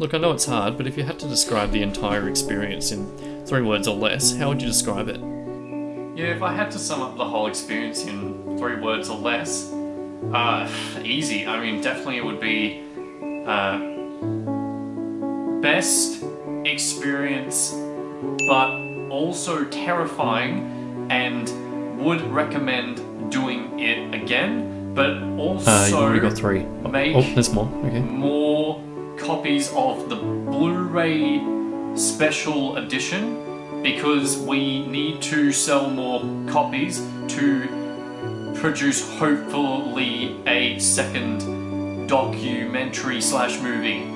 Look, I know it's hard, but if you had to describe the entire experience in 3 words or less, how would you describe it? Yeah, if I had to sum up the whole experience in 3 words or less, easy. I mean, definitely it would be best experience, but also terrifying, and would recommend doing it again, but also you've already got 3. Make there's more. Okay. more copies of the Blu-ray special edition, because we need to sell more copies to produce hopefully a second documentary / movie.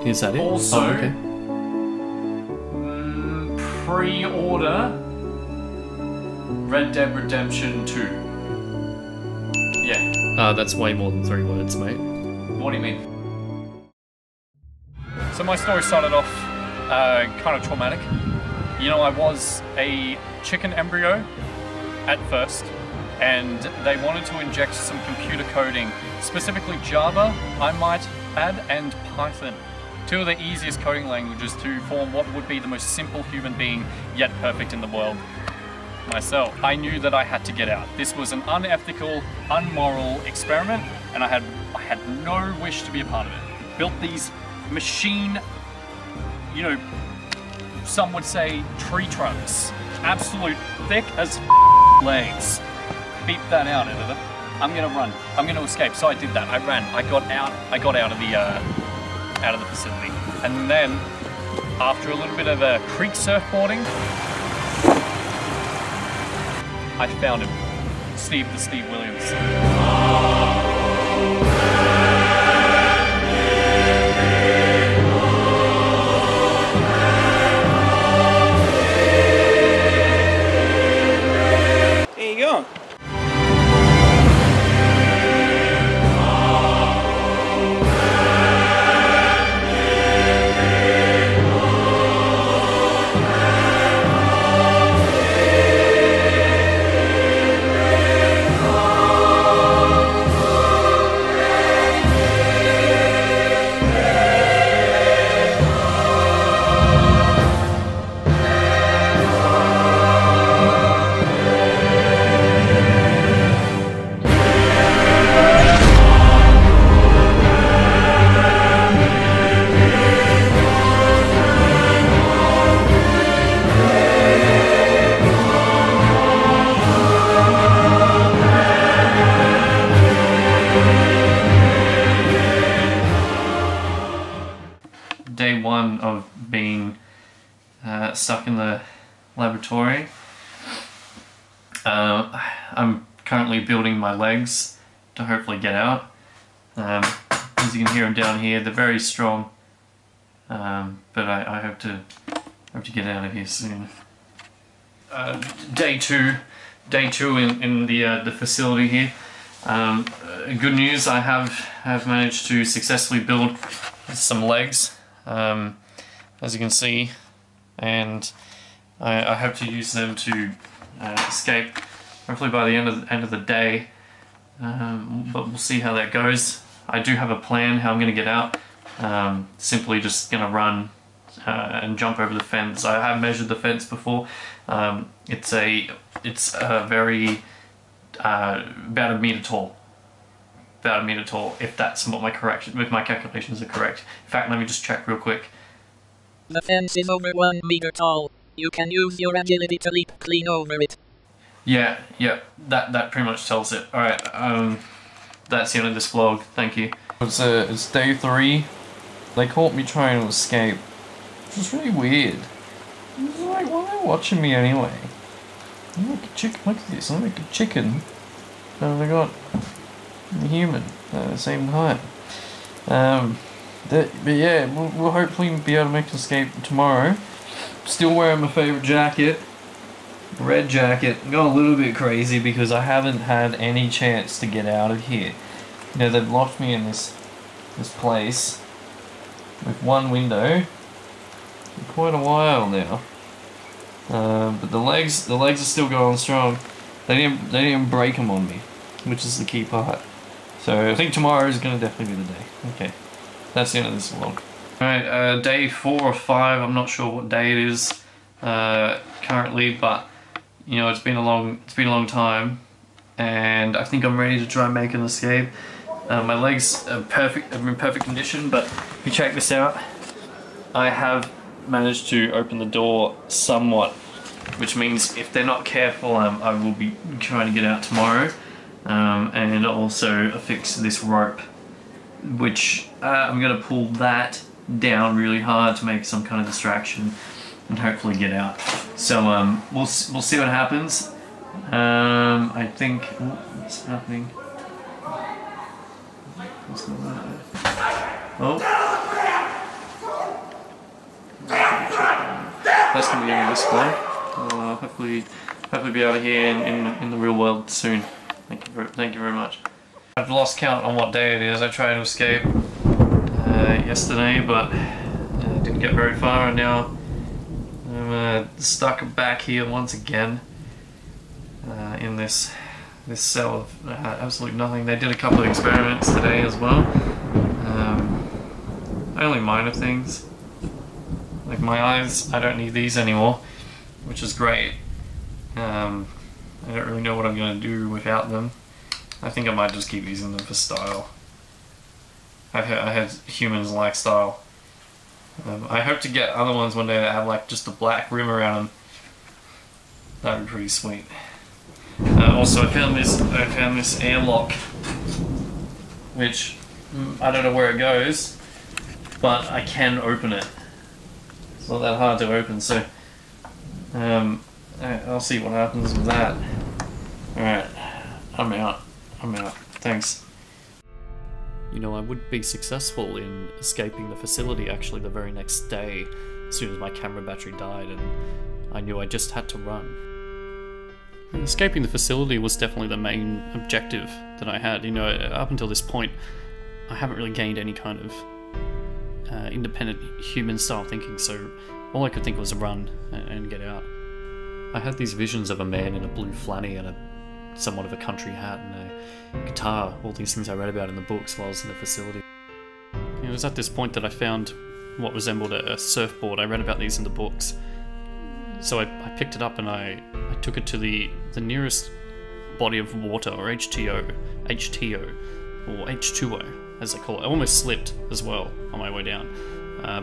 Is that it? Also, okay. Pre-order Red Dead Redemption 2. Yeah. That's way more than 3 words, mate. What do you mean? So my story started off kind of traumatic. You know, I was a chicken embryo at first, and they wanted to inject some computer coding, specifically Java, I might add, and Python. 2 of the easiest coding languages to form what would be the most simple human being, yet perfect in the world. Myself. I knew that I had to get out. This was an unethical, unmoral experiment, and I had no wish to be a part of it. Built these machine, you know, some would say tree trunks. Absolute thick as legs. Beep that out, editor. I'm gonna run. I'm gonna escape. So I did that. I ran. I got out of the facility. And then, after a little bit of creek surfboarding, I found him. Steve the Steve Williams. There you go. Day 1 of being stuck in the laboratory. I'm currently building my legs to hopefully get out. As you can hear them down here, they're very strong, but I hope to get out of here soon. Day two in the facility here. Good news, I have managed to successfully build some legs. As you can see, and I hope to use them to escape hopefully by the end of the day, but we'll see how that goes. I do have a plan how I'm going to get out. Simply just going to run and jump over the fence. I have measured the fence before. It's a very about a meter tall. About a meter tall, if that's what if my calculations are correct. In fact, let me just check real quick. The fence is over 1 meter tall. You can use your agility to leap clean over it. Yeah, that pretty much tells it. Alright, that's the end of this vlog, thank you. It's day 3. They caught me trying to escape. Which is really weird. It's like, why are they watching me anyway? I'm like a chicken, look at this, I'm like a chicken. And I got a human at the same time. But yeah, we'll hopefully be able to make an escape tomorrow. Still wearing my favourite jacket. Red jacket. I'm going a little bit crazy because I haven't had any chance to get out of here. You know, they've locked me in this place with one window for quite a while now. But the legs are still going strong. They didn't break them on me, which is the key part. So I think tomorrow is going to definitely be the day. Okay. that's the end of this vlog. Alright, day 4 or 5, I'm not sure what day it is currently, but you know, it's been a long time, and I think I'm ready to try and make an escape. My legs are in perfect condition, but if you check this out, I have managed to open the door somewhat, which means if they're not careful, I will be trying to get out tomorrow, and also affix this rope, which I'm going to pull that down really hard to make some kind of distraction and hopefully get out. So we'll see what happens. I think what's happening? What's going on? Oh, that's gonna be the end of this vlog. I'll hopefully be out of here in the real world soon. Thank you very much. I've lost count on what day it is. I tried to escape yesterday, but didn't get very far, and now I'm stuck back here once again in this cell of absolutely nothing. They did a couple of experiments today as well. Only minor things. Like my eyes, I don't need these anymore, which is great. I don't really know what I'm going to do without them. I think I might just keep using them for style. I had humans like style. I hope to get other ones one day that have like just a black rim around them. That would be pretty sweet. Also, I found this airlock, which I don't know where it goes, but I can open it. It's not that hard to open, so I'll see what happens with that. Alright, I'm out. Thanks. You know, I would be successful in escaping the facility actually the very next day, as soon as my camera battery died, and I knew I just had to run. Escaping the facility was definitely the main objective that I had. You know, up until this point, I haven't really gained any kind of independent human-style thinking, so all I could think was run and get out. I had these visions of a man in a blue flanny and somewhat of a country hat and a guitar, all these things I read about in the books while I was in the facility. It was at this point that I found what resembled a surfboard. I read about these in the books. So I picked it up and I took it to the nearest body of water, or HTO, or H2O, as they call it. I almost slipped as well on my way down,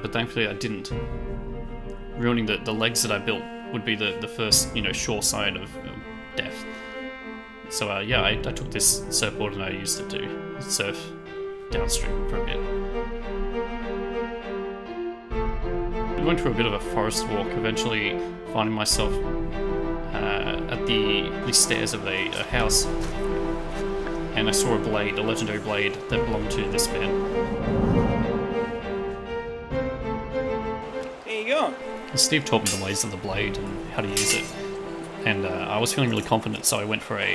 but thankfully I didn't. Ruining the legs that I built would be the first, you know, sure sign of death. So yeah, I took this surfboard and I used it to surf downstream for a bit. I went through a bit of a forest walk, eventually finding myself at the stairs of a house, and I saw a blade, a legendary blade that belonged to this man. There you go. Steve taught me the ways of the blade and how to use it, and I was feeling really confident, so I went for a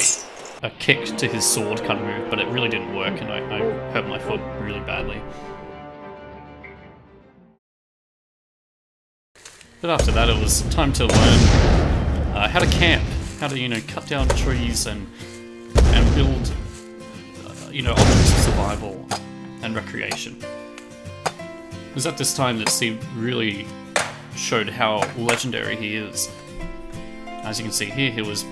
kick to his sword kind of move, but it really didn't work, and I hurt my foot really badly. But after that, it was time to learn how to camp, how to, you know, cut down trees and build, you know, options of survival and recreation. It was at this time that Steve really showed how legendary he is. As you can see here, he was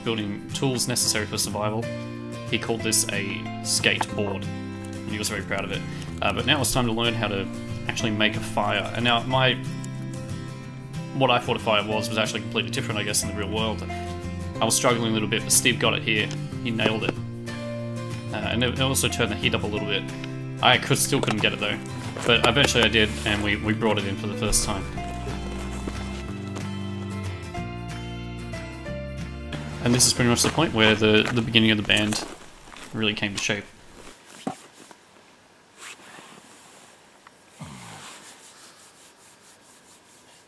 building tools necessary for survival. He called this a skateboard, and he was very proud of it. But now it's time to learn how to actually make a fire. And now what I thought a fire was actually completely different, I guess, in the real world. I was struggling a little bit, but Steve got it here. He nailed it. And it also turned the heat up a little bit. I still couldn't get it though. But eventually I did, and we brought it in for the first time. And this is pretty much the point where the beginning of the band really came to shape.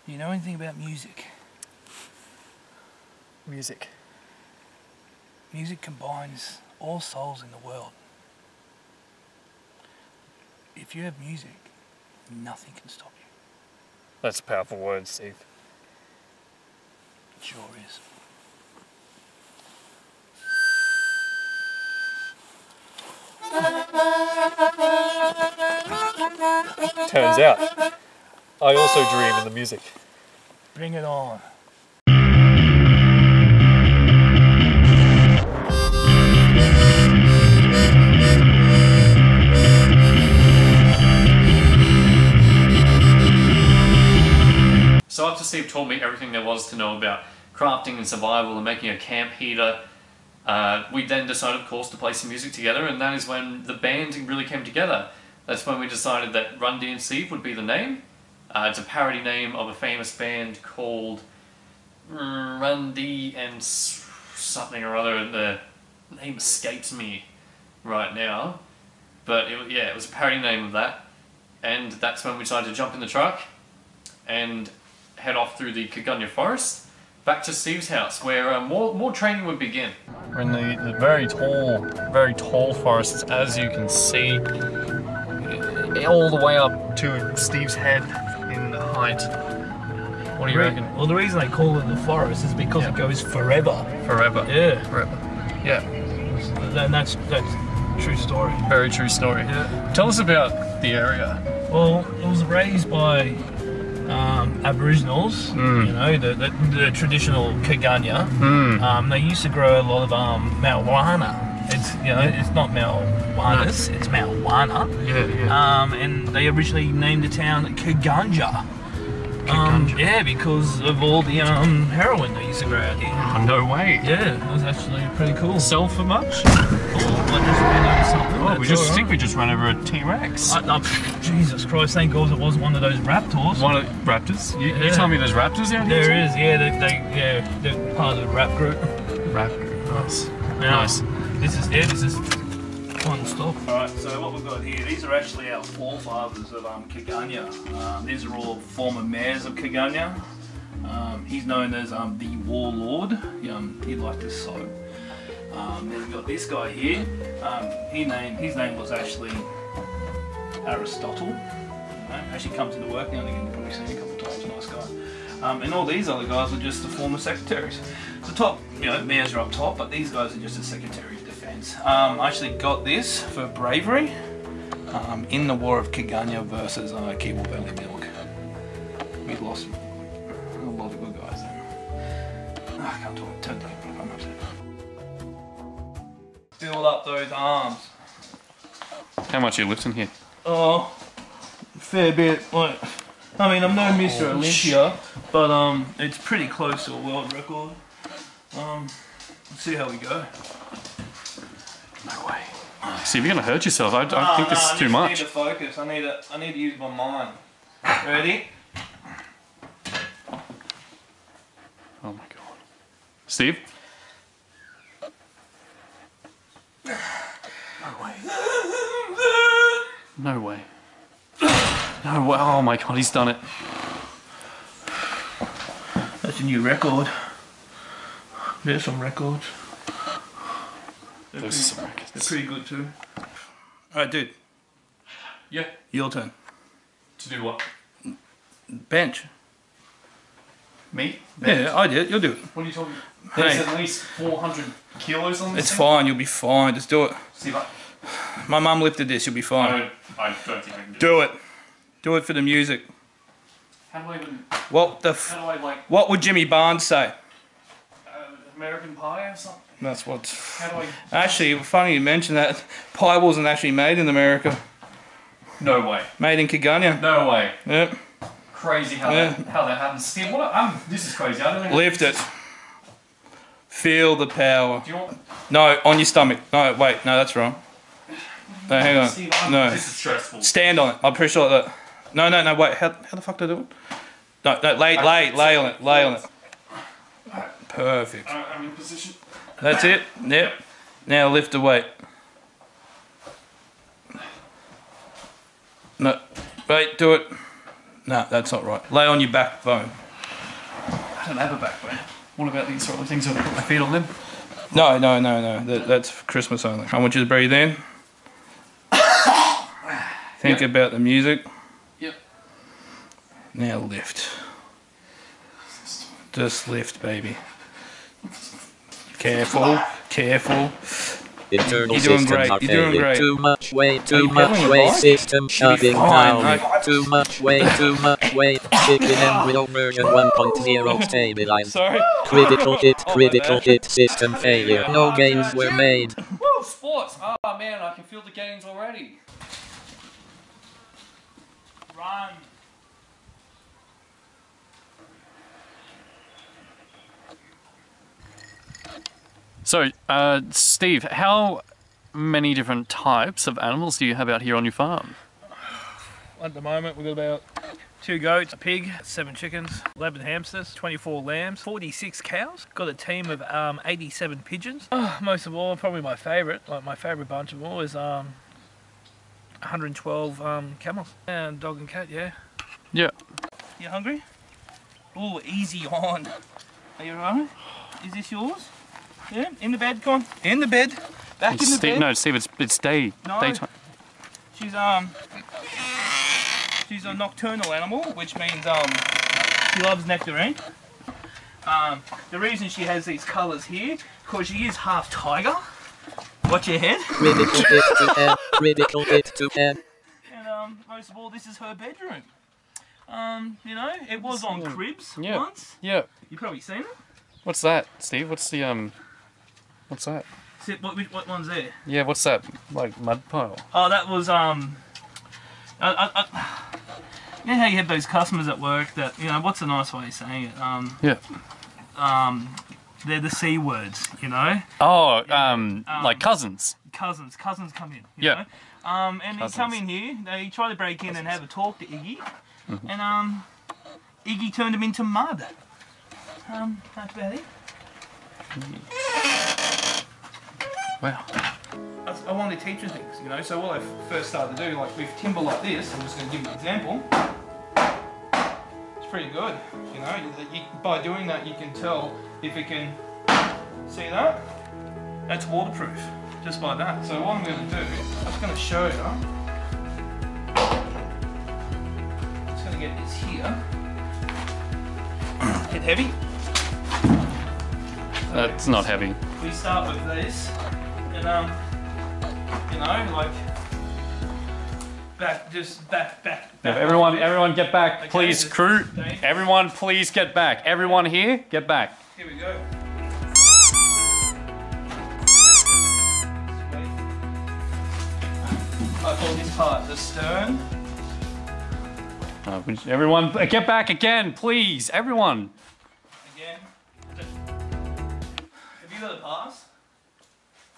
You know anything about music? Music. Music combines all souls in the world. If you have music, nothing can stop you. That's a powerful word, Steve. It sure is. Turns out, I also dream in the music. Bring it on. So after Steve taught me everything there was to know about crafting and survival and making a camp heater, we then decided, of course, to play some music together, and that is when the band really came together. That's when we decided that Run D&STEVE would be the name. It's a parody name of a famous band called Run D and something or other. The name escapes me right now, but it was a parody name of that. And that's when we decided to jump in the truck and head off through the Kigunya forest back to Steve's house, where more training would begin. We're in the very tall forests, as you can see, all the way up to Steve's head in height. What do you reckon? Well, the reason they call it the forest is because it goes forever. Forever. Yeah. Forever. Yeah. And that's true story. Very true story. Yeah. Tell us about the area. Well, it was raised by Aboriginals, you know, the traditional Kigunya. They used to grow a lot of marijuana. It's, you know, it's not marijuana, it's marijuana. Yeah. And they originally named the town Kigunya. Yeah, because of all the heroin they used to grow out here. Oh, no way. Yeah, it was actually pretty cool. Sell for much? Oh, I just ran over something. Oh, That's think we just ran over a T-Rex. Jesus Christ, thank God it wasn't one of those raptors. One of raptors? You tell me there's raptors out here? There is, yeah, they're part of the rap group. Rap group, nice. Now, Nice. This is fun stuff. Alright, so what we've got here, these are actually our forefathers of Kigunya. These are all former mayors of Kigunya. He's known as the warlord. He liked to sow. Then we've got this guy here. His name was actually Aristotle. Actually comes into work now and again, you've probably seen him a couple of times, nice guy. And all these other guys are just the former secretaries. The top, mayors are up top, but these guys are just the Secretary of Defense. I actually got this for bravery in the War of Kigunya versus Keeble Valley Milk. We lost a lot of good guys there. I can't talk, turn down, I'm upset. Build up those arms. How much are you lifting here? Oh, fair bit. Like, I mean, I'm no Mr. Olympia, but it's pretty close to a world record. Let's see how we go. No way. See, if you're gonna hurt yourself, I think this is too much. I need to focus. I need to use my mind. Ready? Oh my god. Steve? No way. No way. No way. Oh my god, he's done it. That's a new record. There's some records. Those are some records. They're pretty good too. Alright, dude. Yeah. Your turn. To do what? Bench. Me? Yeah, I did. You'll do it. What are you talking? Hey. There's at least 400 kilos on this It's thing? fine. You'll be fine. Just do it. Steve, My mum lifted this. You'll be fine. I don't think I can Do it. Do it for the music. How do I even... What the? How do I, like... What would Jimmy Barnes say? American Pie or something? That's what. How do I... Actually, funny you mention that. Pie wasn't actually made in America. No way. Made in Kigunya. No way. Yep. Crazy how that happens. Steve, this is crazy. I don't know. Lift it. Feel the power. Do you want... No, on your stomach. No, wait. No, that's wrong. No, hang on. Steve, No. This is stressful. Stand on it. I'm pretty sure that. No, wait. How the fuck do I do it? No, lay on it. Lay on it. Perfect. I'm in position. That's it. Yep. Now lift the weight. No. Wait, do it. No, that's not right. Lay on your backbone. I don't have a backbone. What about these sort of things? I put my feet on them. No. That's for Christmas only. I want you to breathe in. Think about the music. Yep. Now lift. Just lift, baby. Careful. Internal You're doing system great. are You're doing failing. great. Too much weight, too you much pedaling a weight, bike? system shutting fine, down. mate. Too much weight, too much weight. Chicken embryo version 1.0 stabilized. Sorry. Critical hit, Oh, my critical bad. hit, system failure. No gains were made. Woo, sports. Oh man, I can feel the gains already. Run. So, Steve, how many different types of animals do you have out here on your farm? At the moment, we've got about 2 goats, a pig, 7 chickens, 11 hamsters, 24 lambs, 46 cows. Got a team of 87 pigeons. Most of all, probably my favourite, like my favourite bunch of all is 112 camels. And dog and cat, yeah. Yeah. You hungry? Oh, easy on. Are you alright? Is this yours? Yeah, in the bed, come on. In the bed. Back in the bed. No, Steve, it's day. No. Daytime. She's a nocturnal animal, which means she loves nectarine. The reason she has these colours here, because she is half tiger. Watch your head. Critical hit to head, critical hit to head. And most of all, this is her bedroom. You know, it was on cribs once. Yeah. You've probably seen it. What's that, Steve? What's the What's that? What one's there? Yeah, what's that? Like mud pile? Oh, that was you know how you have those customers at work that, you know, what's a nice way of saying it? Yeah. They're the C words, you know. Oh, like cousins. Cousins come in. You Yeah. know? And they come in here. They try to break in and have a talk to Iggy, and Iggy turned them into mud. That's about it. Wow. I wanted to teach her things, you know. So what I first started to do, like with timber like this, I'm just going to give you an example. It's pretty good, you know. By doing that, you can tell if it can. See that? That's waterproof, just by that. So what I'm going to do, I'm just going to show you. I'm just going to get this here. Hit heavy. That's not heavy. We start with this, and you know, like back. Yeah, everyone get back, Okay, please, just crew. stay. Everyone, please get back. Everyone here, get back. Here we go. I call this part the stern. Everyone, get back again, please. Everyone. Again. Have you got a pass?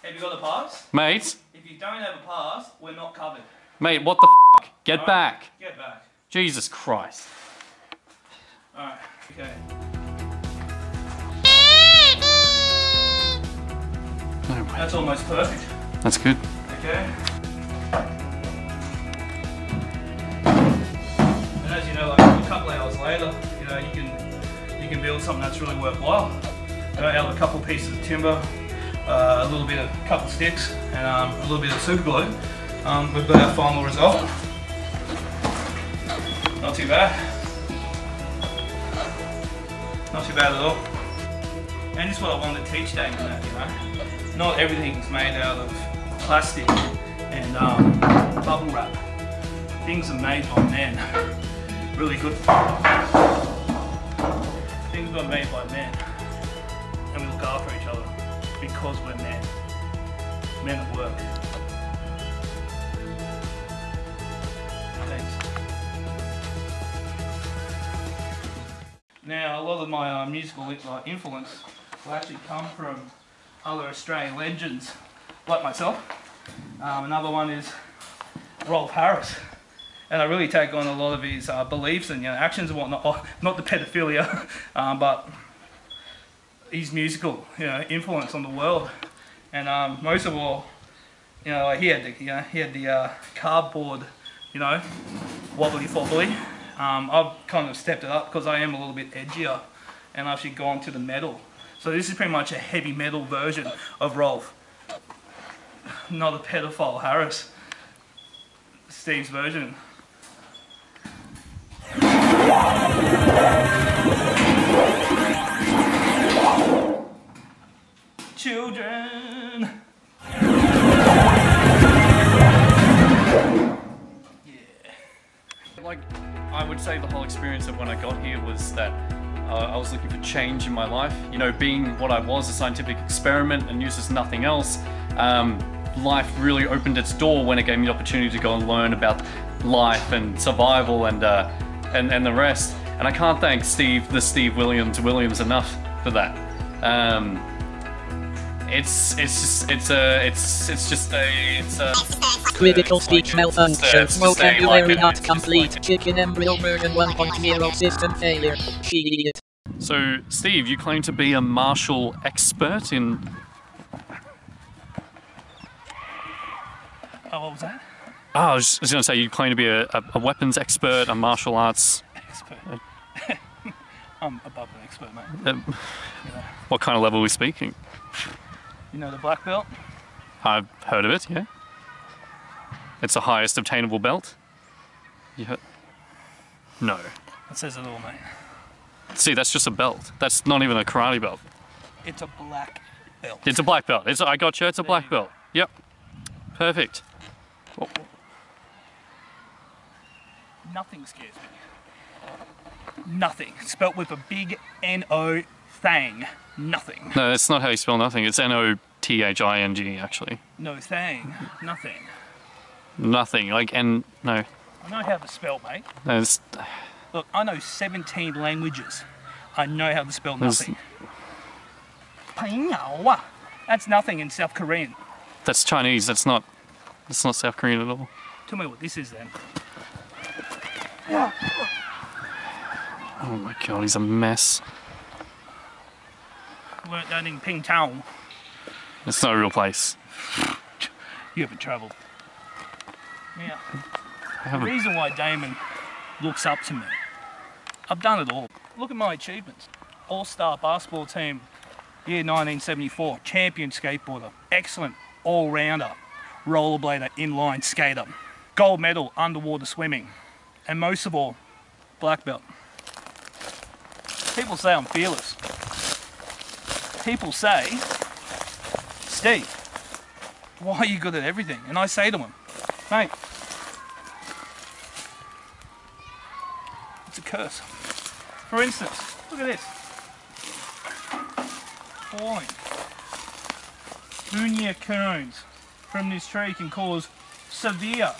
Have you got a pass? Mate, If you don't have a pass, we're not covered. mate, what the f***? Get back. Get back. Jesus Christ. Alright, okay. No way. That's almost perfect. That's good. Okay. And as you know, like a couple hours later, you know, you can build something that's really worthwhile. You know, out of a couple pieces of timber, a little bit of couple sticks, and a little bit of super glue. We've got our final result. Not too bad. Not too bad at all. And this is what I wanted to teach Damon, that, you know. Not everything's made out of plastic and bubble wrap. Things are made by men. Really good. Things are made by men. And we look after each other because we're men. Men at work. Thanks. Now, a lot of my musical influence will actually come from other Australian legends like myself. Another one is Rolf Harris, and I really take on a lot of his beliefs and, you know, actions and whatnot. Oh, not the pedophilia, but his musical, you know, influence on the world. And most of all, you know, like he had the cardboard, you know, wobbly fobbly. I've kind of stepped it up because I am a little bit edgier, and I've actually gone to the metal. So this is pretty much a heavy metal version of Rolf. Not a pedophile Harris. Steve's version. Children. I would say the whole experience of when I got here was that I was looking for change in my life. You know, being what I was, a scientific experiment and used as nothing else, life really opened its door when it gave me the opportunity to go and learn about life and survival and the rest. And I can't thank Steve Williams enough for that. It's just a Critical speech malfunction. Vocabulary not complete. Chicken embryo version 1.0 system failure. Idiot. So, Steve, you claim to be a martial expert in... Oh, what was that? Oh, I was going to say you claim to be a weapons expert, a martial arts... Expert. I'm above an expert, mate. What kind of level are we speaking? You know the black belt? I've heard of it, yeah. It's the highest obtainable belt? No. That says it all, mate. See, that's just a belt. That's not even a karate belt. It's a black belt. It's a black belt. I got you, it's a black belt. Yep. Perfect. Nothing scares me. Nothing. Spelt with a big N-O thang. Nothing. No, that's not how you spell nothing. It's N-O-T-H-I-N-G, actually. No thang. Nothing. Nothing. Like, no. I know how to spell, mate. No, Look, I know 17 languages. I know how to spell nothing. That's nothing in South Korean. That's Chinese. That's not South Korean at all. Tell me what this is then. Oh my god, he's a mess. Learned that in Pingtown. It's not a real place. You haven't travelled. Yeah. The reason why Damon looks up to me, I've done it all. Look at my achievements. All-star basketball team, year 1974. Champion skateboarder. Excellent all-rounder. Rollerblader, inline skater. Gold medal, underwater swimming. And most of all, black belt. People say I'm fearless. People say, Steve, why are you good at everything? And I say to them, mate, it's a curse. For instance, look at this. Falling. Bunya cones from this tree can cause severe,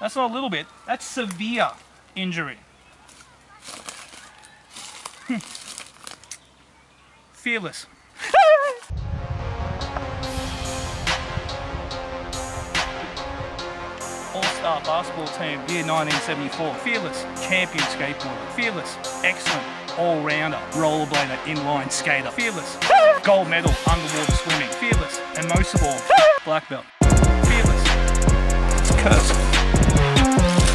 that's not a little bit, that's severe injury. Fearless. All-star basketball team, year 1974. Fearless, champion skateboarder. Fearless, excellent all-rounder, rollerblader, inline skater. Fearless, gold medal, underwater swimming. Fearless, and most of all, black belt. Fearless. It's a curse.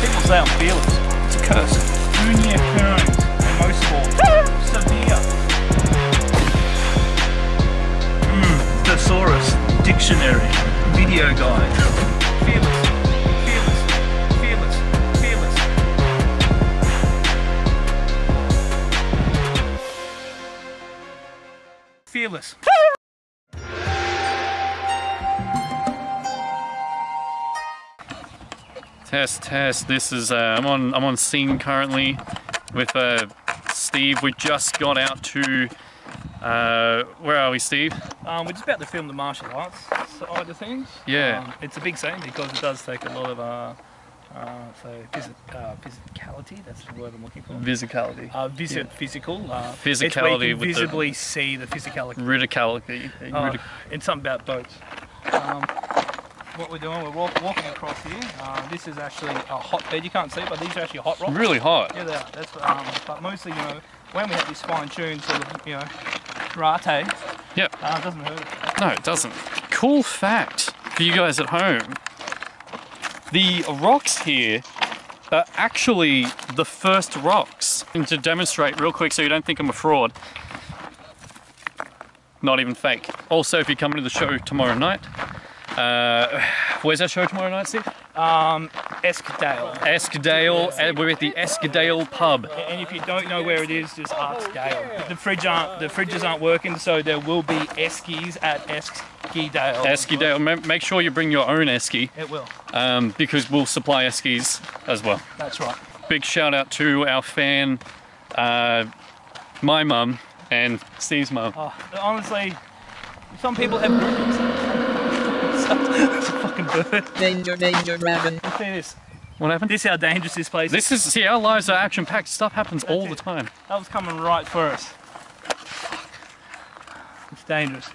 People say I'm fearless. It's a curse. Junior Kearns, and most of all, severe. Thesaurus, dictionary, video guide. Fearless, fearless, fearless, fearless. Fearless. Test. This is I'm on scene currently with Steve. We just got out to where are we, Steve? We're just about to film the martial arts side of things. Yeah. It's a big scene because it does take a lot of physicality. That's the word I'm looking for. Physicality. Physical. Physicality. It's where you can with visibly see the physicality. Radicality. And something about boats. What we're doing, we're walking across here. This is actually a hotbed. You can't see, but these are actually hot rocks. Really hot. Yeah, they are. That's but mostly, when we have this fine-tuned sort of, karate. Yep. It doesn't hurt. No, it doesn't. Cool fact for you guys at home. The rocks here are actually the first rocks. And to demonstrate real quick so you don't think I'm a fraud. Not even fake. Also, if you're coming to the show tomorrow night, where's that show tomorrow night, Steve? Eskdale. Eskdale. We're at the Eskdale pub. And if you don't know where it is, just ask Dale. The fridges aren't working, so there will be eskies at Eskdale. Eskdale. Make sure you bring your own esky. It will. Because we'll supply eskies as well. That's right. big shout out to our fan, my mum and Steve's mum. Oh, honestly, some people have groupies. It's a fucking bird. Danger, danger, dragon. Look at this. What happened? This is how dangerous this place is. This is, see, our lives are action packed. Stuff happens all the time. That was coming right for us. It's dangerous.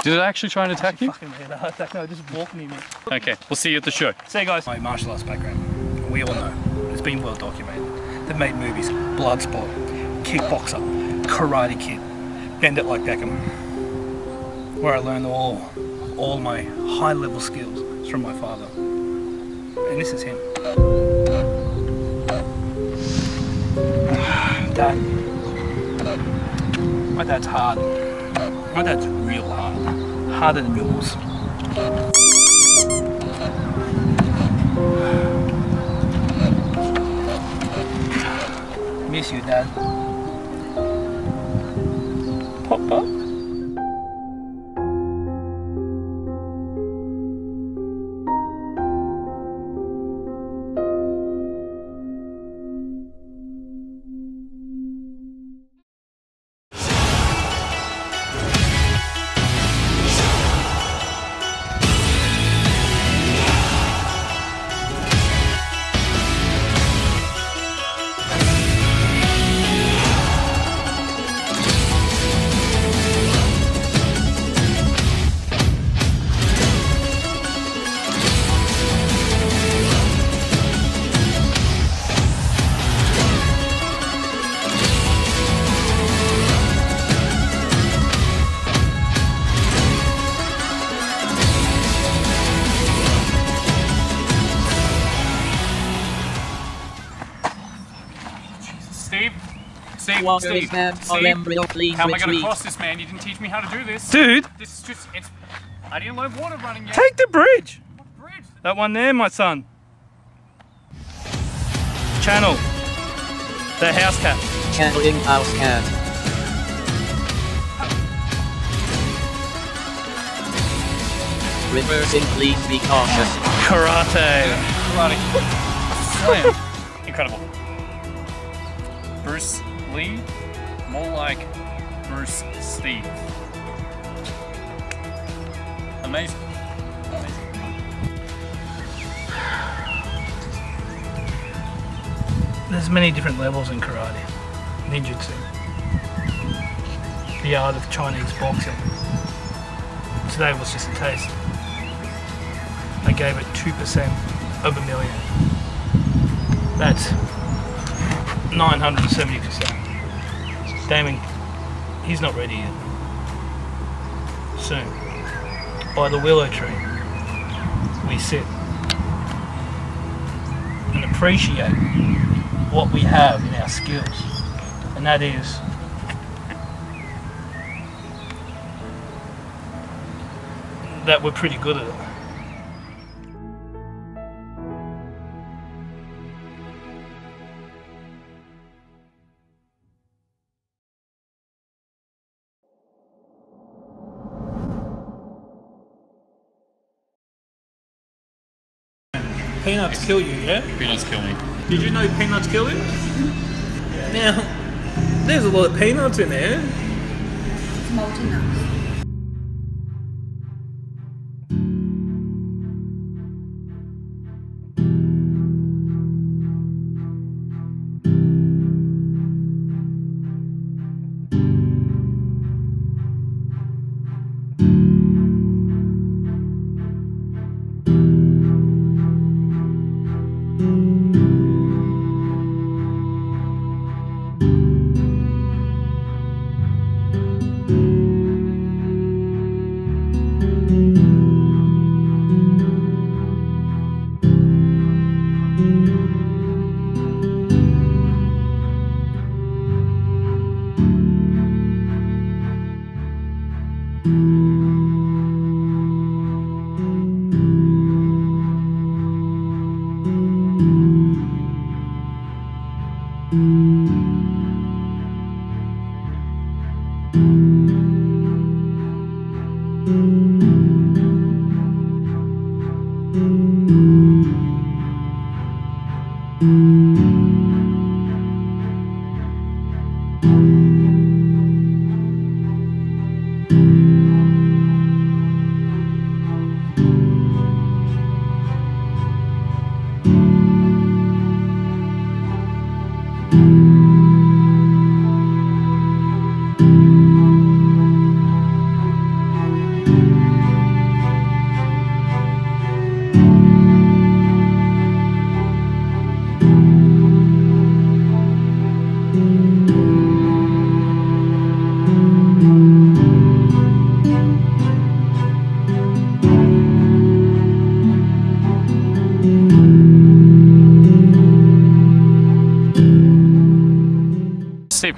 Did it actually try and attack you? Fucking head attack. No, just walking near me. Okay, we'll see you at the show. See you guys. My martial arts background, we all know, it's been well documented. They've made movies, Bloodsport, Kickboxer, Karate Kid, Bend It Like Beckham, where I learned all my high level skills from my father. And this is him. Dad. My dad's hard. My dad's real hard. Harder than yours. Miss you, Dad. Papa? Steve, Water Steve, is bad for Steve, embryo, please how am I going to retreat. cross this, man? You didn't teach me how to do this. Dude, This is just, I didn't learn water running yet. take the bridge. What bridge? That one there, my son. Channel. The house cat. Channeling house cat. Reversing, please be cautious. Karate. Karate. Slam. Incredible. Bruce Lee, more like Bruce Steve. Amazing. Amazing. There's many different levels in karate. Ninjutsu. The art of Chinese boxing. Today was just a taste. I gave it 2% of a million. That's 970%. Damon, he's not ready yet. Soon. By the willow tree, we sit and appreciate what we have in our skills. And that is that we're pretty good at it. Peanuts kill you, yeah? Peanuts kill me. Did you know peanuts kill you? Now, there's a lot of peanuts in there. Multi-nuts. Thank you.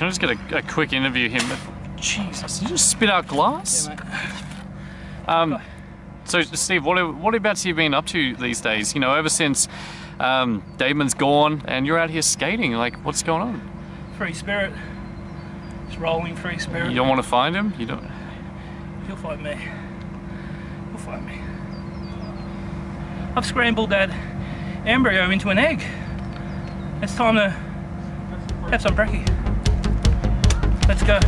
I just get a quick interview of him? Jesus, you just spit out glass? Yeah, mate. So Steve, what abouts you been up to these days? You know, ever since Damon's gone and you're out here skating, like what's going on? Free spirit. It's rolling free spirit. You don't want to find him? You don't? He'll find me. He'll find me. I've scrambled that embryo into an egg. It's time to have some brekkie. Let's go.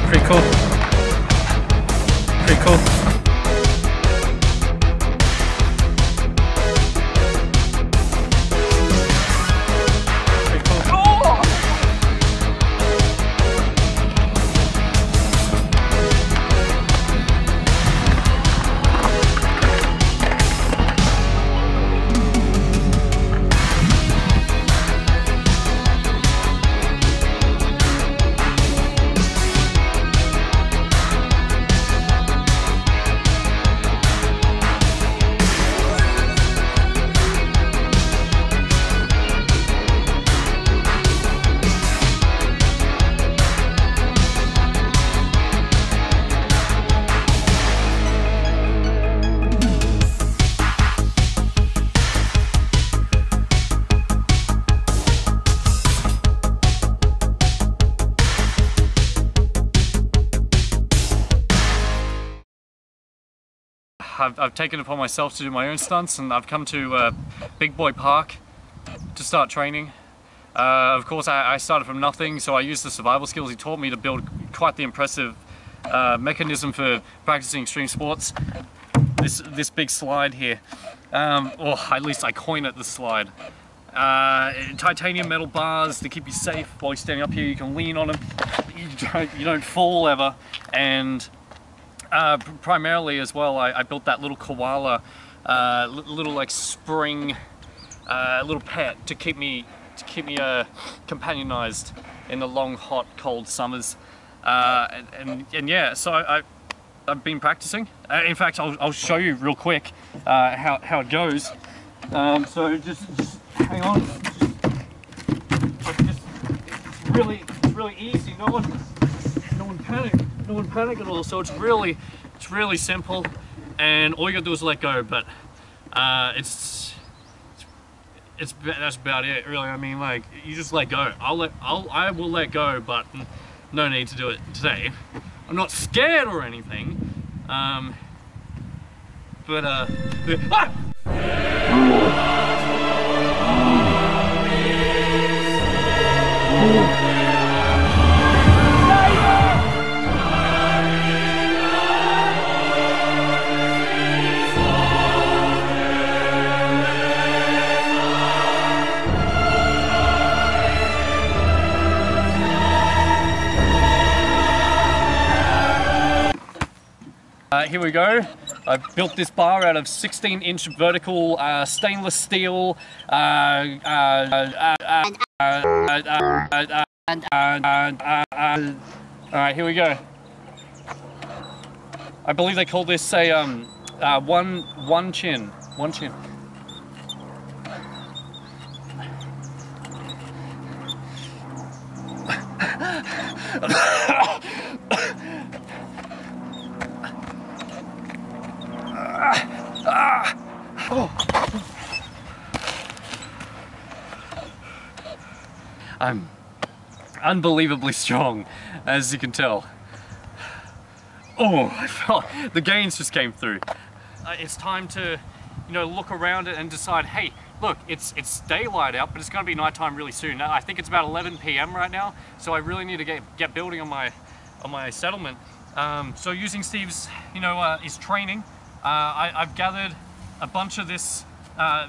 Pretty cool. Pretty cool. Pretty cool. Oh! I've taken it upon myself to do my own stunts, and I've come to Big Boy Park to start training. Of course, I started from nothing, so I used the survival skills he taught me to build quite the impressive mechanism for practicing extreme sports. This big slide here, or at least I coin it the slide. Titanium metal bars to keep you safe while you're standing up here. You can lean on them. You don't fall ever, and primarily as well, I built that little koala, little like spring, little pet to keep me companionized in the long, hot, cold summers. And yeah, so I've been practicing. In fact, I'll show you real quick how it goes. So just hang on. It's really easy. No one panic at all. So it's really simple, and all you gotta do is let go. But that's about it, really. I mean, like, you just let go. I will let go, but no need to do it today. I'm not scared or anything. Here we go. I built this bar out of 16-inch vertical stainless steel. Alright, here we go. I believe they call this a one chin. I'm unbelievably strong, as you can tell. Oh, I felt the gains just came through. It's time to, look around it and decide, hey, look, it's daylight out, but it's going to be nighttime really soon. I think it's about 11 p.m. right now, so I really need to get building on my settlement. So using Steve's, his training, I've gathered a bunch of this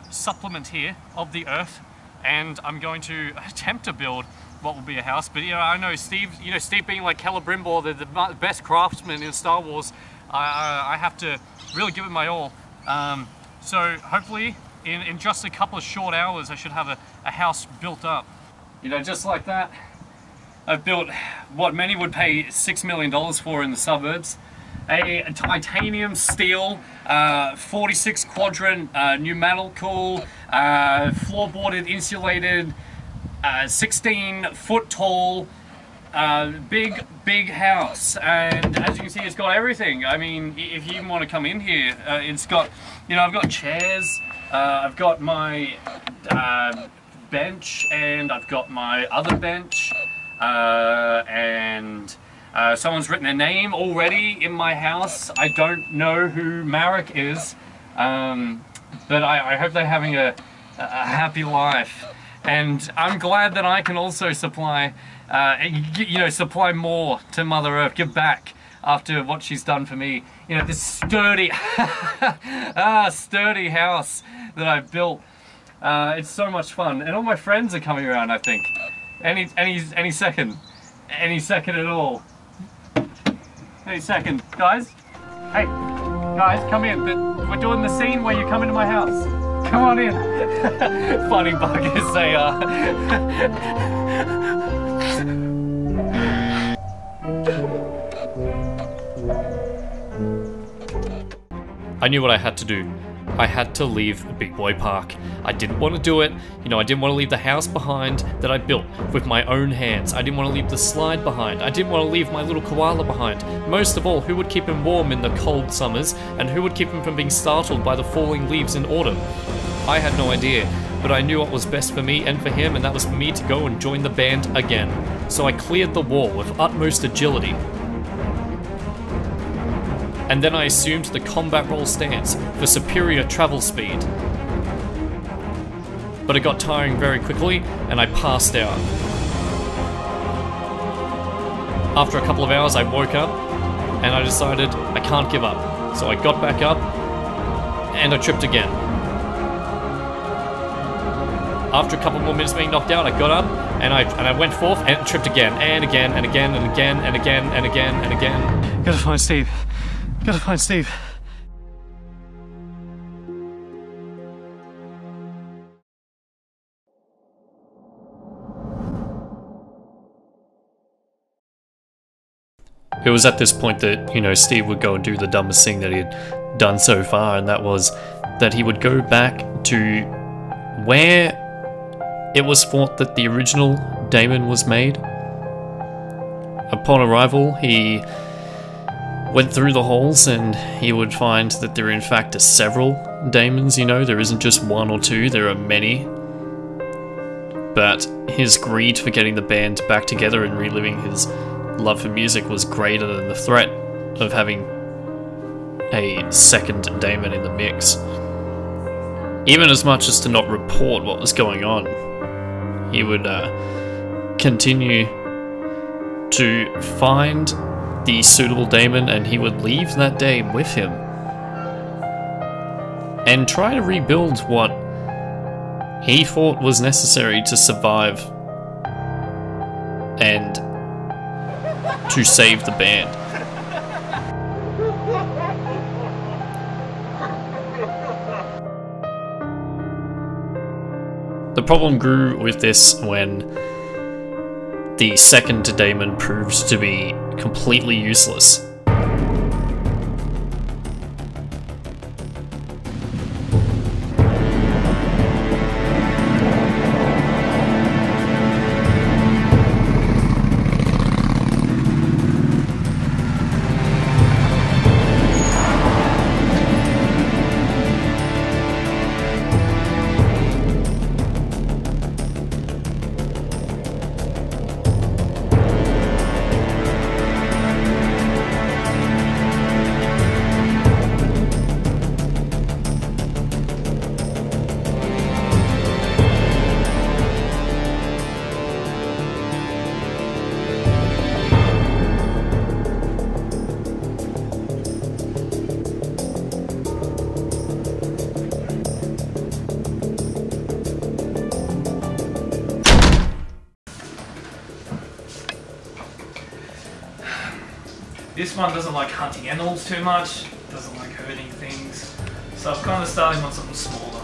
supplement here of the earth, and I'm going to attempt to build what will be a house. But you know, I know Steve. You know, Steve being like Celebrimbor, the best craftsman in Star Wars. I have to really give it my all. So hopefully, in just a couple of short hours, I should have a house built up. You know, just like that, I've built what many would pay $6 million for in the suburbs. A titanium steel, 46 quadrant, pneumatical, floorboarded, insulated, 16 foot tall, big house. And as you can see, it's got everything. I mean, if you even want to come in here, it's got, you know, I've got chairs, I've got my bench, and I've got my other bench, and someone's written a name already in my house. I don't know who Marek is, but I hope they're having a happy life. And I'm glad that I can also supply, you know, supply more to Mother Earth, give back after what she's done for me. You know, this sturdy, sturdy house that I've built. It's so much fun, and all my friends are coming around. I think any second at all. Any second, guys. Hey, guys, come in. We're doing the scene where you come into my house. Come on in. Funny buggers they are. I knew what I had to do. I had to leave Big Boy Park. I didn't want to do it. You know, I didn't want to leave the house behind that I built with my own hands. I didn't want to leave the slide behind. I didn't want to leave my little koala behind. Most of all, who would keep him warm in the cold summers, and who would keep him from being startled by the falling leaves in autumn? I had no idea, but I knew what was best for me and for him, and that was for me to go and join the band again. So I cleared the wall with utmost agility. And then I assumed the combat roll stance for superior travel speed. But it got tiring very quickly, and I passed out. After a couple of hours, I woke up, and I decided I can't give up. So I got back up, and I tripped again. After a couple more minutes being knocked out, I got up, and I went forth, and tripped again, and again, and again, and again, and again, and again, and again. Gotta find Steve. Gotta find Steve. It was at this point that, you know, Steve would go and do the dumbest thing that he had done so far, and that was that he would go back to where it was thought that the original Damon was made. Upon arrival, he went through the halls, and he would find that there in fact are several Damons, you know, there isn't just one or two, there are many. But his greed for getting the band back together and reliving his love for music was greater than the threat of having a second Damon in the mix. Even as much as to not report what was going on, he would continue to find the suitable Damon, and he would leave that day with him and try to rebuild what he thought was necessary to survive and to save the band. The problem grew with this when the second Damon proved to be completely useless. This one doesn't like hunting animals too much, doesn't like hurting things. So I'm kind of starting on something smaller.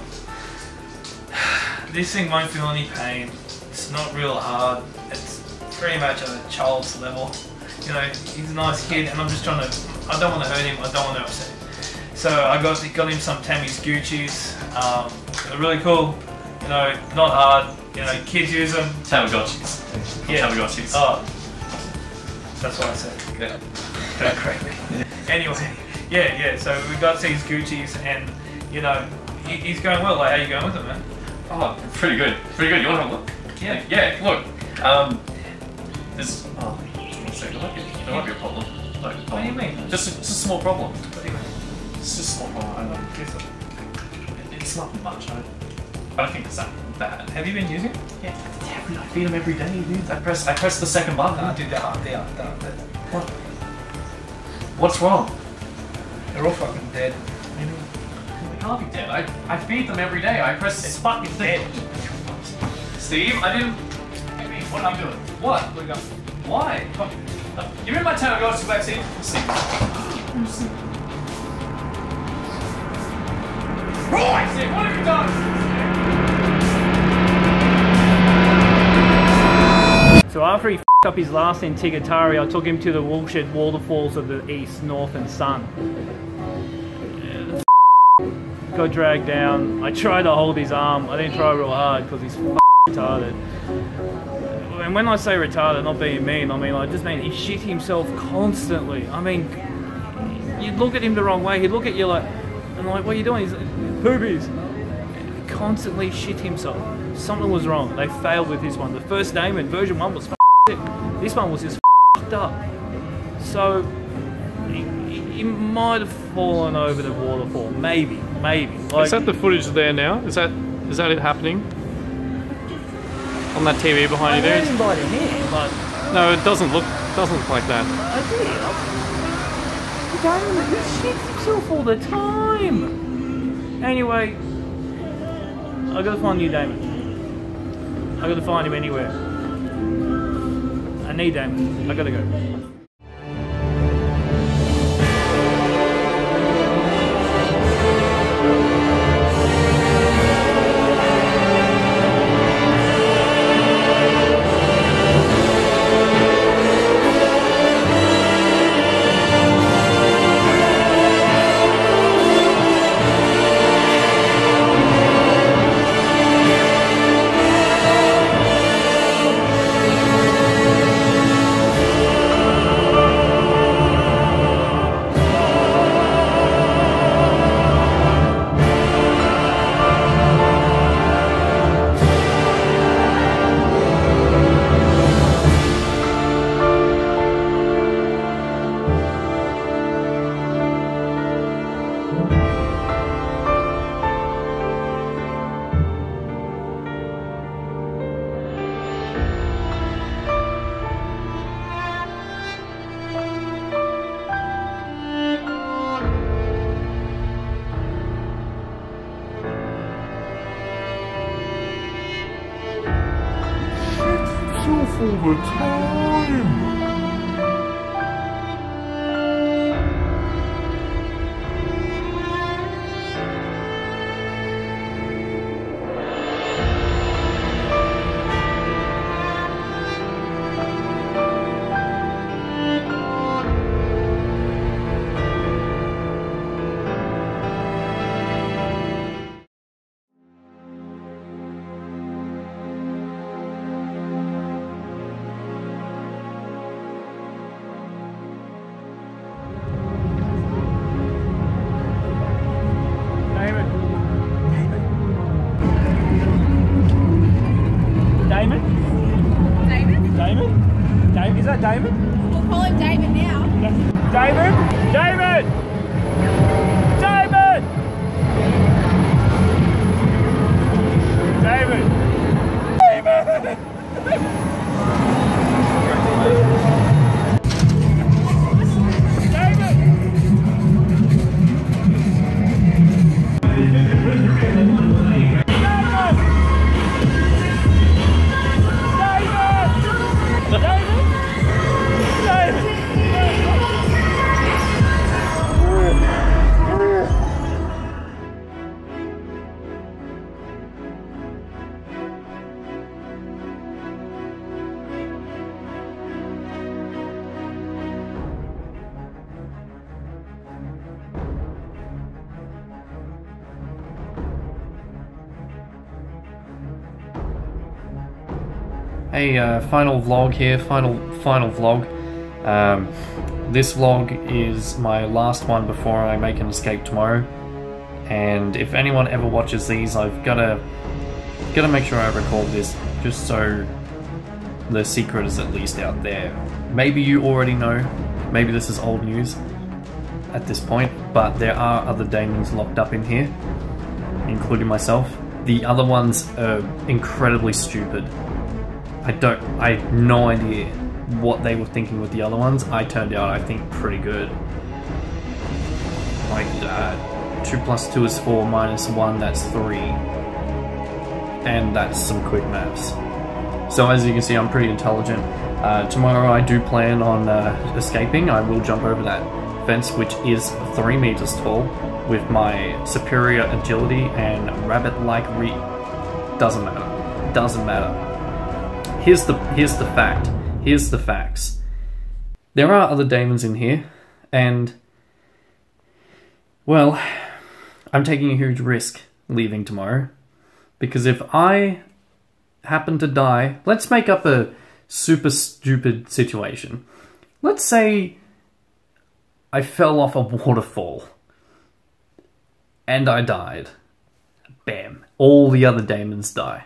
This thing won't feel any pain. It's not real hard. It's pretty much at a child's level. You know, he's a nice kid, and I'm just trying to. I don't want to hurt him. I don't want to upset him. So I got him some Tammy's Gucci's. They're really cool. You know, not hard. You know, kids use them. Tamagotchis. Yeah. Tamagotchis. Oh, that's what I said. Yeah. Don't correct me. Anyway, yeah. So we got these Gucci's, and you know, he's going well. Like, how you going with it, man? Oh, pretty good. Pretty good. You want to have a look? Yeah. Yeah. Look. This. Oh, just one second. There might be a problem. Like, What do you mean? Just a small problem. What do you mean? It's just a small problem. I know. It's not much. I don't think it's that bad. Have you been using it? Yeah, I feed them every day, dude. I press the second button. Dude, they are. What? What's wrong? They're all fucking dead. They can't be dead. I feed them every day. I press this button. It's dead. Steve, I didn't. What are you doing? What? Look up. Why? You remember my Tamagotchi vaccine? Steve. Right, Steve, what have you done? So after he f***ed up his last Antigatari, I took him to the woolshed waterfalls of the east, north and sun. Got dragged down. I tried to hold his arm. I didn't try real hard because he's retarded. And when I say retarded, not being mean, I just mean he shit himself constantly. I mean, you'd look at him the wrong way. He'd look at you like, and like, what are you doing? He's like, poopies. He constantly shit himself. Something was wrong. They failed with this one. The first Damon, version 1 was sick. This one was just up. So he might have fallen over the waterfall. Maybe. Like, Is that the footage there now? Is that it happening? On that TV behind you there? I by the hand, but No, it doesn't look like that. I did. He shits himself all the time. Anyway, I gotta find new Damon. I gotta find him anywhere. I need Damon. I gotta go. all the time. Damon? Is that Damon? We'll call him David now. Damon? Damon! Damon! Damon! Hey, final vlog here, final vlog. This vlog is my last one before I make an escape tomorrow. And if anyone ever watches these, I've gotta make sure I record this, just so the secret is at least out there. Maybe you already know, maybe this is old news at this point, but there are other Damons locked up in here, including myself. The other ones are incredibly stupid. I have no idea what they were thinking with the other ones. I turned out, I think, pretty good. Like, 2 + 2 is 4, -1, that's 3. And that's some quick maths. So as you can see, I'm pretty intelligent. Tomorrow I do plan on escaping. I will jump over that fence, which is 3 meters tall, with my superior agility and rabbit-like doesn't matter. Doesn't matter. Here's the fact. Here's the facts. There are other Damons in here, and well, I'm taking a huge risk leaving tomorrow, because if I happen to die, let's make up a super stupid situation. Let's say I fell off a waterfall and I died. Bam. All the other Damons die.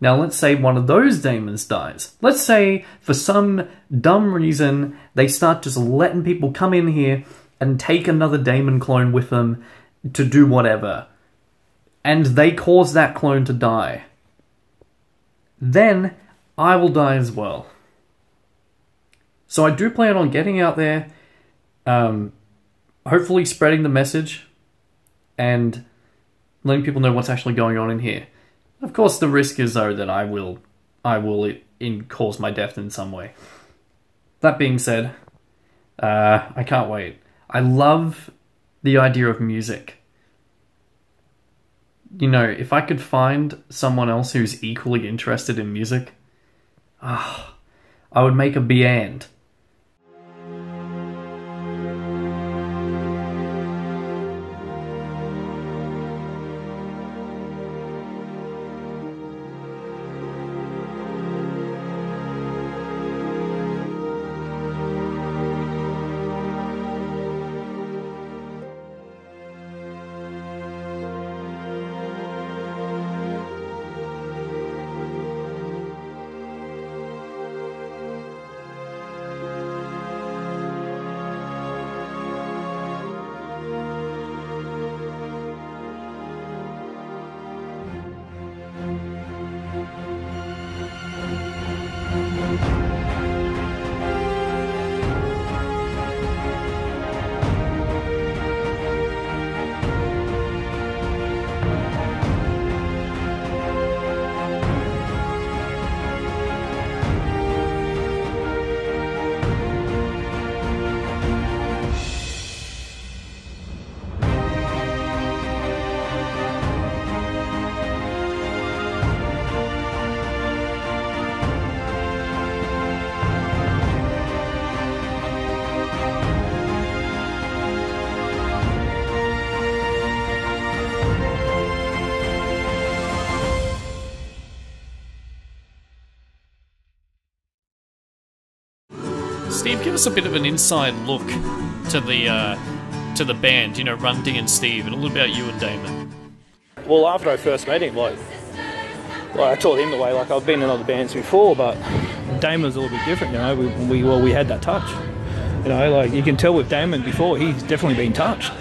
Now let's say one of those Damons dies. Let's say for some dumb reason they start just letting people come in here and take another Damon clone with them to do whatever, and they cause that clone to die. Then I will die as well. So I do plan on getting out there, hopefully spreading the message and letting people know what's actually going on in here. Of course, the risk is though that I will cause my death in some way. That being said, I can't wait. I love the idea of music. You know, if I could find someone else who's equally interested in music, I would make a band. Steve, give us a bit of an inside look to the band, you know, Run D&STEVE, and a little about you and Damon. Well, after I first met him, like I taught him the way. Like, I've been in other bands before, but Damon's a little bit different, you know. We had that touch, you know. Like, you can tell with Damon before, he's definitely been touched.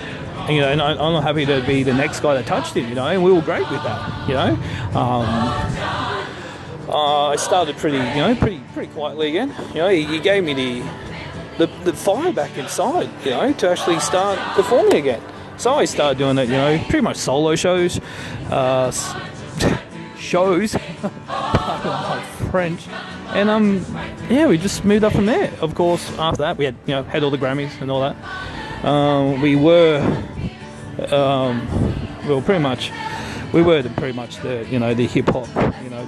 And, you know, and I'm not happy to be the next guy that touched him, you know. And we were great with that, you know. I started pretty quietly again. You know, he gave me the fire back inside, you know, to actually start performing again. So I started doing it, you know, pretty much solo shows, pardon my French, and yeah, we just moved up from there. Of course, after that, we had all the Grammys and all that. We were pretty much the the hip hop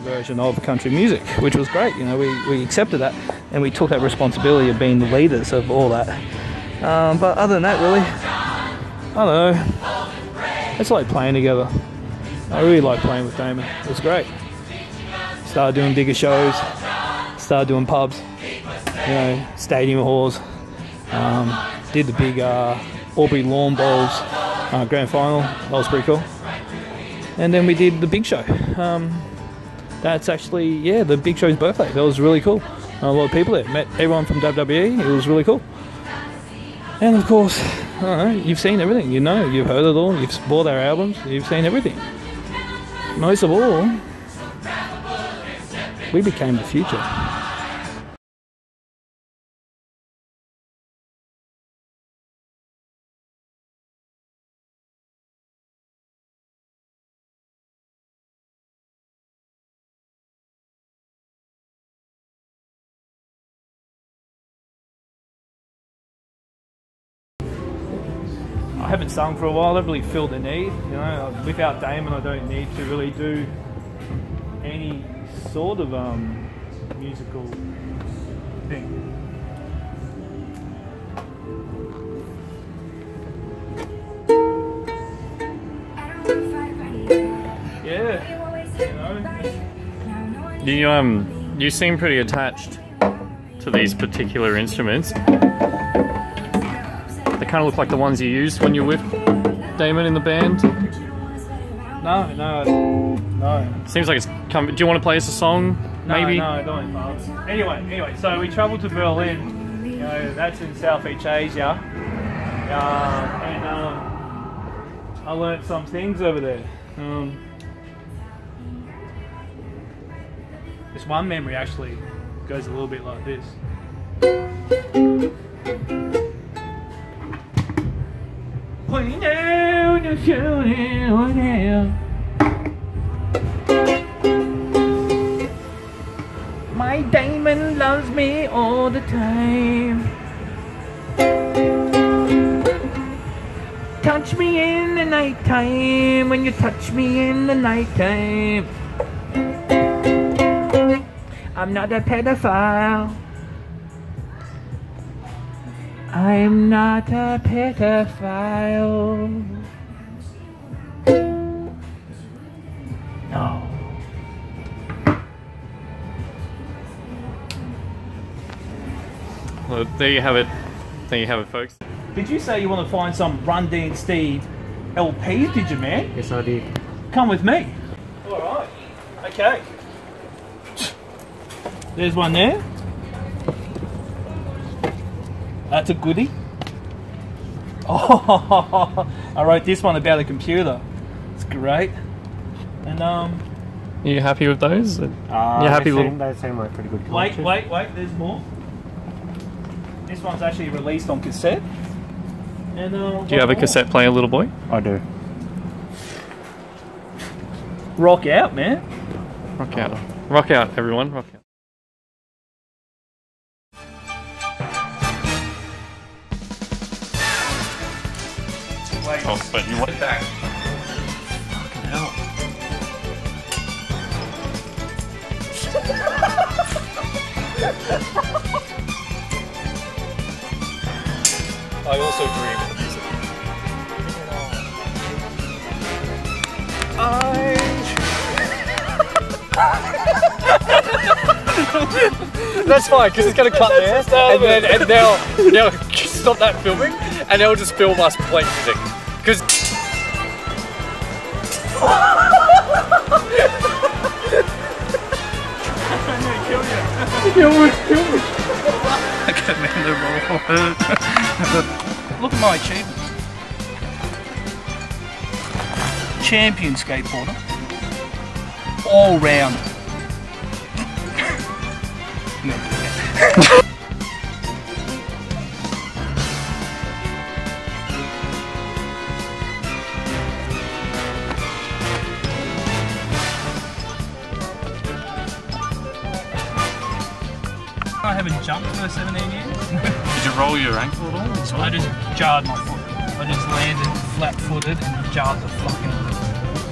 version of country music, which was great. You know, we accepted that and we took that responsibility of being the leaders of all that. But other than that, really, I don't know. It's like playing together. I really like playing with Damon. It was great. Started doing bigger shows. started doing pubs, you know, stadium halls. Did the big Aubrey Lawn Bowls grand final. That was pretty cool. And then we did the big show. That's actually, yeah, the big show's birthday. That was really cool. A lot of people there. Met everyone from WWE. It was really cool. And of course, I don't know, you've seen everything. You know, you've heard it all. You've bought our albums. You've seen everything. Most of all, we became the future. I haven't sung for a while. I don't really feel the need, you know. Without Damon, I don't need to really do any sort of musical thing. Yeah, you know. You seem pretty attached to these particular instruments. They kind of look like the ones you used when you were with Damon in the band. No. Seems like it's come. Do you want to play us a song? Maybe. No, don't. Anyway, so we travelled to Berlin. You know, that's in Southeast Asia, and I learnt some things over there. This one memory actually goes a little bit like this. My Damon loves me all the time. Touch me in the night time when you touch me in the night time. I'm not a pedophile. I'm not a pedophile. No. Well, there you have it. There you have it, folks. Did you say you want to find some Run D&STEVE LPs, did you, man? Yes, I did. Come with me. Alright. Okay. There's one there. That's a goodie. Oh, I wrote this one about a computer. It's great. And Are you happy with those? You're happy with? They seem like pretty good. wait, there's more. This one's actually released on cassette. And Do you have a cassette player, little boy? I do. Rock out, man. Rock out. Rock out, everyone. Rock out. Oh, but you want it back. Fucking hell. I also dream of music. That's fine, because it's going to cut there, and they'll stop that filming, and they'll just film us playing music. Because I'm gonna kill you. You almost killed me. Okay, man, they're all look at my achievements. Champion skateboarder. All round. I haven't jumped for 17 years. did you roll your ankle at all? So I just jarred my foot. I just landed flat-footed and jarred the fucking.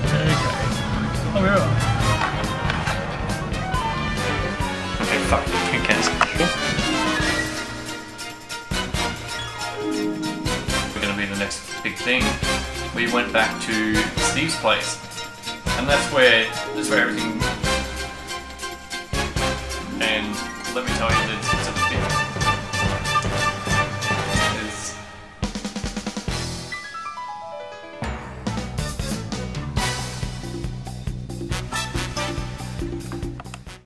Okay. Oh, we're alright. Okay, fuck. Who cares? We're gonna be the next big thing. We went back to Steve's place, and that's where everything. And let me tell you,